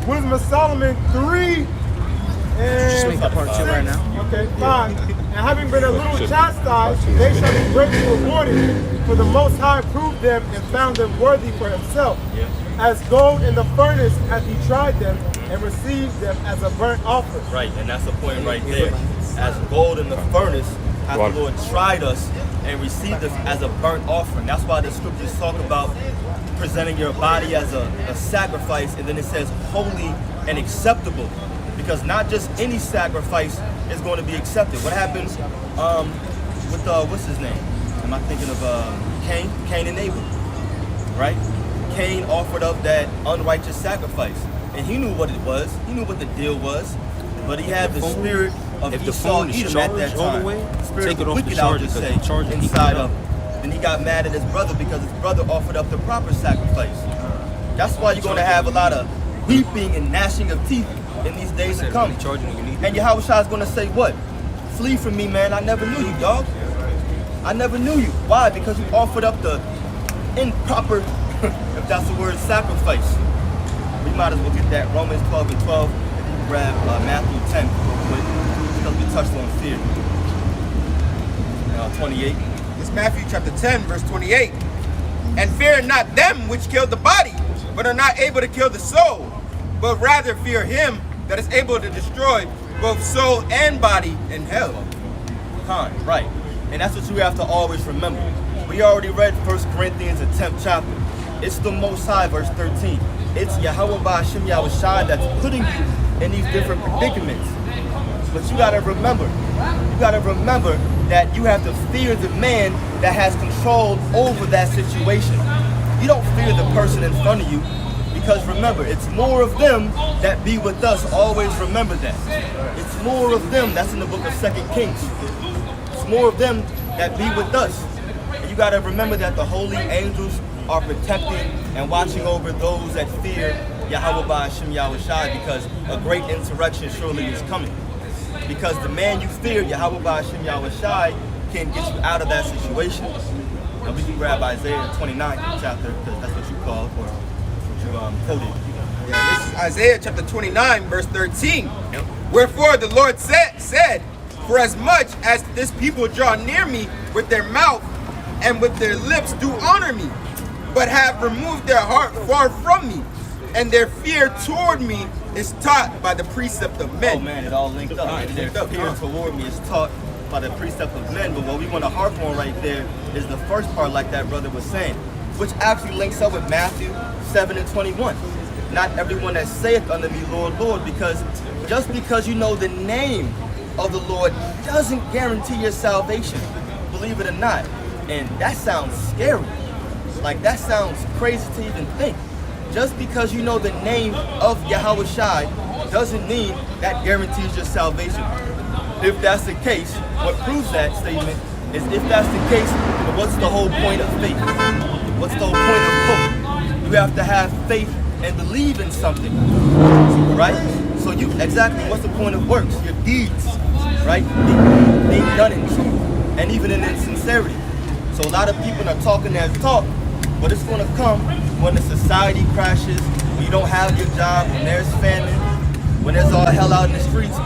Wisdom of Solomon 3 and Just make that part 2 right now. Okay, 5. And having been a little chastised, they shall be greatly rewarded. For the Most High proved them and found them worthy for himself. As gold in the furnace hath he tried them and received them as a burnt offering. Right, and that's the point right there. As gold in the furnace hath the Lord tried us and received us as a burnt offering. That's why the scriptures talk about presenting your body as a sacrifice, and then it says holy and acceptable. Because not just any sacrifice is going to be accepted. What happens with, what's his name? Am I thinking of Cain and Abel, right? Cain offered up that unrighteous sacrifice, and he knew what it was. He knew what the deal was, but he had the spirit of Esau Edom at that time. The spirit of the wicked, I would just say, inside of him. Then he got mad at his brother because his brother offered up the proper sacrifice. That's why you're going to have a lot of weeping and gnashing of teeth in these days to come. And Yahushua is going to say what? Flee from me, man. I never knew you, dog. I never knew you. Why? Because you offered up the improper, if that's the word, sacrifice. We might as well get that. Romans 12 and 12. Grab Matthew 10 real quick, because we touched on fear. 28. It's Matthew chapter 10, verse 28. And fear not them which kill the body, but are not able to kill the soul, but rather fear him that is able to destroy both soul and body in hell. Right. And that's what you have to always remember. We already read 1 Corinthians, the 10th chapter. It's the Most High, verse 13. It's Yahweh Ba'ashem Yahushai that's putting you in these different predicaments. But you gotta remember that you have to fear the man that has control over that situation. You don't fear the person in front of you, because remember, it's more of them that be with us. Always remember that. It's more of them. That's in the book of 2 Kings. It's more of them that be with us. And you got to remember that the holy angels are protecting and watching over those that fear Yahweh Ba'ashem Yahushai, because a great insurrection surely is coming. Because the man you fear, Yahweh Ba'ashem Yahushai, can get you out of that situation. Now we can grab Isaiah 29 chapter, because that's what you call for. Quoted. Yeah, this is Isaiah chapter 29, verse 13. Wherefore the Lord said, for as much as this people draw near me with their mouth and with their lips do honor me, but have removed their heart far from me, and their fear toward me is taught by the precept of men. Oh man, it all linked up. And their fear toward me is taught by the precept of men. But what we want to harp on right there is the first part, like that brother was saying, which actually links up with Matthew 7 and 21. Not everyone that saith unto me, Lord, Lord, because just because you know the name of the Lord doesn't guarantee your salvation, believe it or not. And that sounds scary. Like, that sounds crazy to even think. Just because you know the name of Yahushai doesn't mean that guarantees your salvation. If that's the case, what proves that statement is, if that's the case, then what's the whole point of faith? What's the whole point of hope? You have to have faith and believe in something, right? So what's the point of works? Your deeds, right? Being done in truth and even in sincerity. So a lot of people are talking that talk, but it's going to come when the society crashes, when you don't have your job, when there's famine, when there's all hell out in the streets.